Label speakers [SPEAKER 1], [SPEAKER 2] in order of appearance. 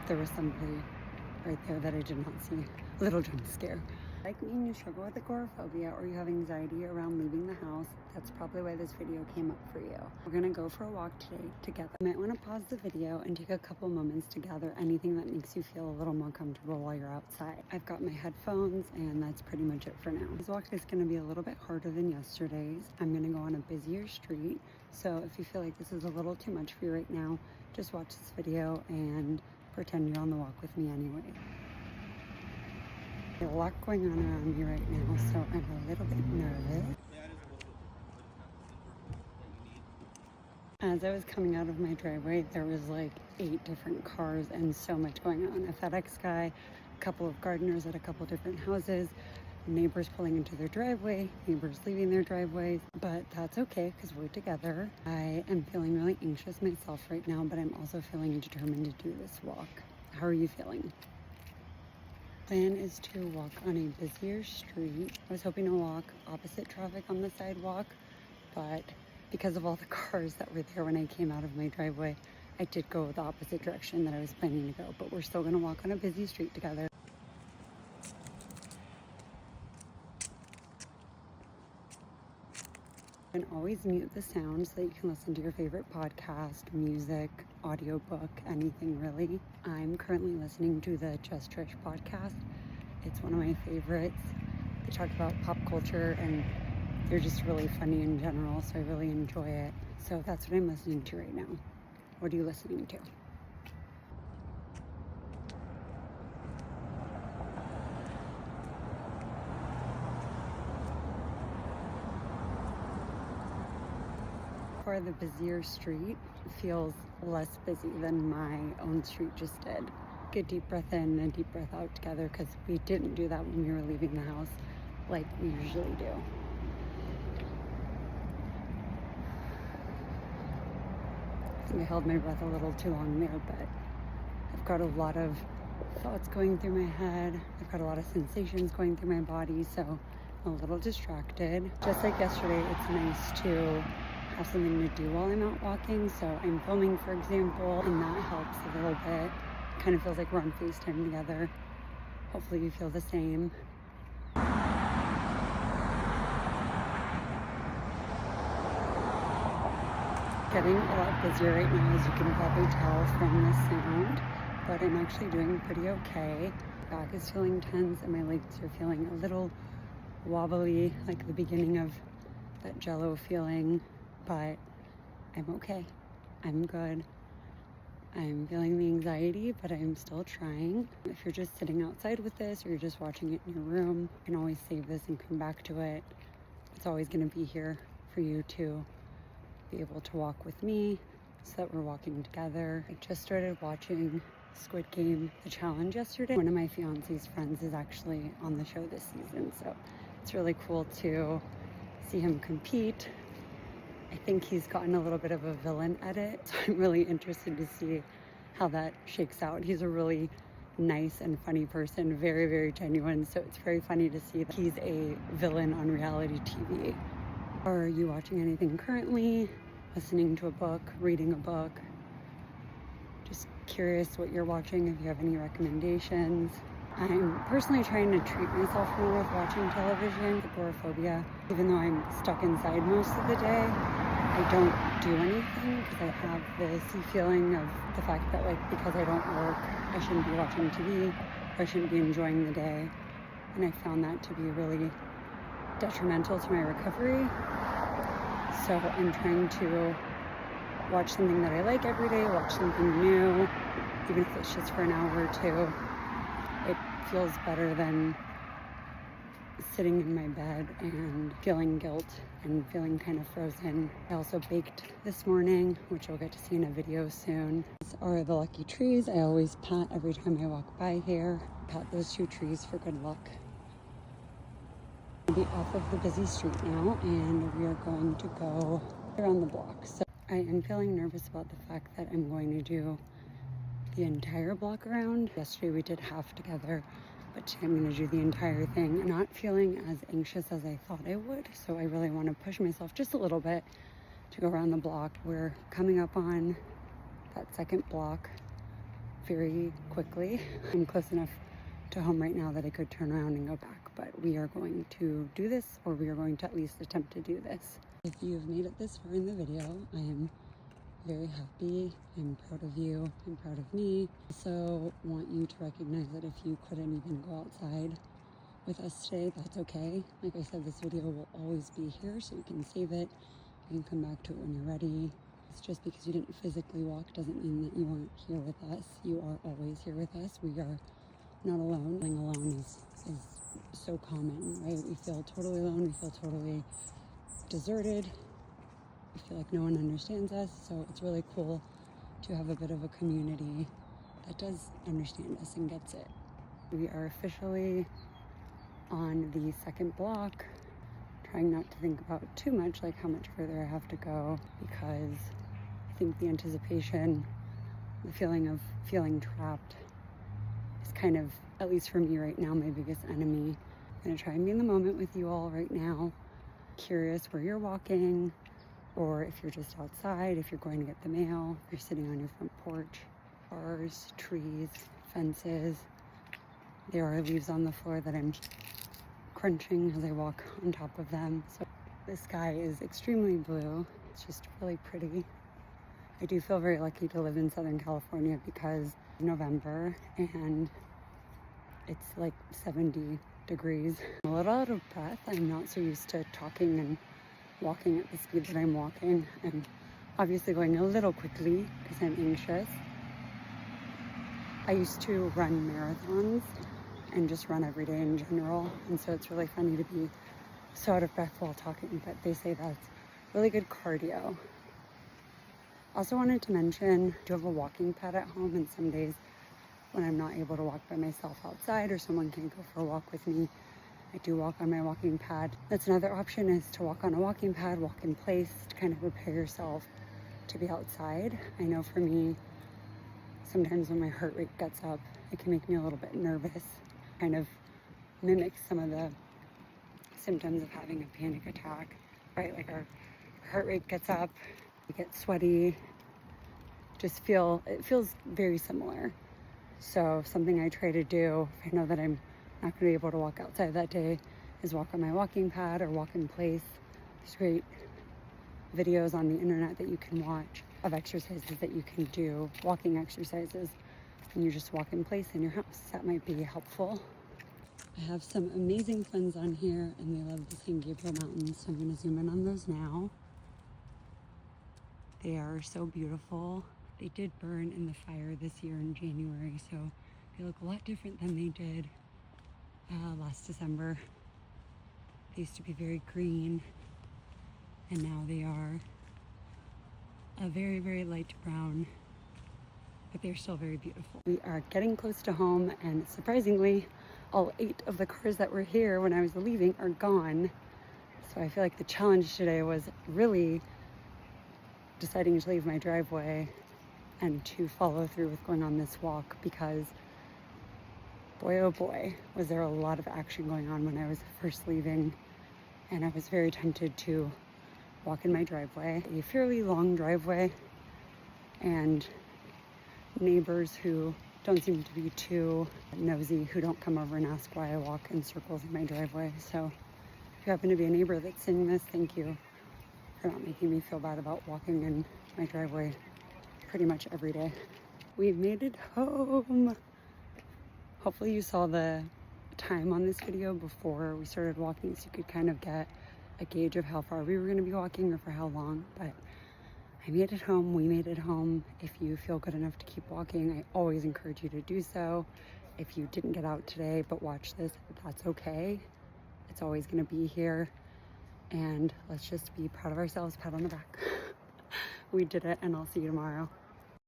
[SPEAKER 1] There was somebody right there that I did not see. A little jump scare. Like me and you struggle with agoraphobia or you have anxiety around leaving the house, that's probably why this video came up for you. We're gonna go for a walk today together. You might want to pause the video and take a couple moments to gather anything that makes you feel a little more comfortable while you're outside. I've got my headphones and that's pretty much it for now. This walk is gonna be a little bit harder than yesterday's. I'm gonna go on a busier street, so if you feel like this is a little too much for you right now, just watch this video and pretend you're on the walk with me anyway. There's a lot going on around me right now, so I'm a little bit nervous. As I was coming out of my driveway, there was like 8 different cars and so much going on. A FedEx guy, a couple of gardeners at a couple different houses, neighbors pulling into their driveway, neighbors leaving their driveways, but that's okay because we're together. I am feeling really anxious myself right now, but I'm also feeling determined to do this walk. How are you feeling? Plan is to walk on a busier street. I was hoping to walk opposite traffic on the sidewalk, but because of all the cars that were there when I came out of my driveway, I did go the opposite direction that I was planning to go, but we're still gonna walk on a busy street together. You can always mute the sound so that you can listen to your favorite podcast, music, audiobook, anything really. I'm currently listening to the Just Trish podcast. It's one of my favorites. They talk about pop culture and they're just really funny in general, so I really enjoy it. So that's what I'm listening to right now. What are you listening to? For the busier street feels less busy than my own street just did. Take a deep breath in and a deep breath out together because we didn't do that when we were leaving the house like we usually do. I think I held my breath a little too long there, but I've got a lot of thoughts going through my head. I've got a lot of sensations going through my body, so I'm a little distracted. Just like yesterday, it's nice to have something to do while I'm out walking. So I'm filming, for example, and that helps a little bit. Kind of feels like we're on FaceTime together. Hopefully you feel the same. Getting a lot busier right now, as you can probably tell from the sound, but I'm actually doing pretty okay. Back is feeling tense and my legs are feeling a little wobbly, like the beginning of that jello feeling, but I'm okay. I'm good. I'm feeling the anxiety, but I'm still trying. If you're just sitting outside with this or you're just watching it in your room, you can always save this and come back to it. It's always going to be here for you to be able to walk with me so that we're walking together. I just started watching Squid Game, the challenge yesterday. One of my fiance's friends is actually on the show this season, so it's really cool to see him compete. I think he's gotten a little bit of a villain edit, so I'm really interested to see how that shakes out. He's a really nice and funny person, very, very genuine, so it's very funny to see that he's a villain on reality TV. Are you watching anything currently? Listening to a book, reading a book? Just curious what you're watching, if you have any recommendations. I'm personally trying to treat myself more with watching television. Agoraphobia, even though I'm stuck inside most of the day, I don't do anything because I have this feeling of the fact that, like, because I don't work, I shouldn't be watching TV, or I shouldn't be enjoying the day. And I found that to be really detrimental to my recovery. So I'm trying to watch something that I like every day, watch something new, even if it's just for an hour or two. It feels better than sitting in my bed and feeling guilt and feeling kind of frozen. I also baked this morning, which you'll get to see in a video soon. These are the lucky trees. I always pat every time I walk by here. Pat those 2 trees for good luck. We'll be off of the busy street now and we are going to go around the block. So I am feeling nervous about the fact that I'm going to do the entire block around. Yesterday we did half together, but today I'm going to do the entire thing. I'm not feeling as anxious as I thought I would, so I really want to push myself just a little bit to go around the block. We're coming up on that second block. very quickly. I'm close enough to home right now that I could turn around and go back, but we are going to do this, or we are going to at least attempt to do this. If you've made it this far in the video, I am very happy. I'm proud of you. I'm proud of me. Also want you to recognize that if you couldn't even go outside with us today, that's okay. Like I said, this video will always be here, so you can save it. You can come back to it when you're ready. It's just because you didn't physically walk doesn't mean that you weren't here with us. You are always here with us. We are not alone. Being alone is so common, right? We feel totally alone. We feel totally deserted. We feel like no one understands us. So it's really cool to have a bit of a community that does understand us and gets it. We are officially on the second block, trying not to think about too much, like how much further I have to go, because I think the anticipation, the feeling of feeling trapped is kind of, at least for me right now, my biggest enemy. I'm gonna try and be in the moment with you all right now, curious where you're walking, or if you're just outside, if you're going to get the mail, if you're sitting on your front porch, bars, trees, fences. There are leaves on the floor that I'm crunching as I walk on top of them. So the sky is extremely blue. It's just really pretty. I do feel very lucky to live in Southern California because it's November and it's like 70 degrees. I'm a little out of breath. I'm not so used to talking and walking at the speed that I'm walking. I'm obviously going a little quickly because I'm anxious. I used to run marathons and just run every day in general, and so it's really funny to be so out of breath while talking, but they say that's really good cardio. Also wanted to mention, I do have a walking pad at home, and some days when I'm not able to walk by myself outside or someone can't go for a walk with me, I do walk on my walking pad. That's another option, is to walk on a walking pad, walk in place, to kind of prepare yourself to be outside. I know for me, sometimes when my heart rate gets up, it can make me a little bit nervous, kind of mimics some of the symptoms of having a panic attack, right? Like our heart rate gets up, we get sweaty, it feels very similar. So something I try to do, if I know that I'm not gonna be able to walk outside that day, is walk on my walking pad or walk in place. There's great videos on the internet that you can watch of exercises that you can do, walking exercises, and you just walk in place in your house. That might be helpful. I have some amazing friends on here and they love the San Gabriel Mountains, so I'm going to zoom in on those now. They are so beautiful. They did burn in the fire this year in January, so they look a lot different than they did last December. They used to be very green, and now they are a very, very light brown, but they're still very beautiful. We are getting close to home, and surprisingly, all 8 of the cars that were here when I was leaving are gone. So I feel like the challenge today was really deciding to leave my driveway and to follow through with going on this walk, because boy, oh boy, was there a lot of action going on when I was first leaving, and I was very tempted to walk in my driveway, a fairly long driveway, and neighbors who don't seem to be too nosy, who don't come over and ask why I walk in circles in my driveway. So if you happen to be a neighbor that's seeing this, thank you for not making me feel bad about walking in my driveway pretty much every day. We've made it home. Hopefully you saw the time on this video before we started walking, so you could kind of get a gauge of how far we were going to be walking or for how long. But I made it home. We made it home. If you feel good enough to keep walking, I always encourage you to do so. If you didn't get out today but watch this, that's okay. It's always going to be here. And let's just be proud of ourselves. Pat on the back. We did it, and I'll see you tomorrow.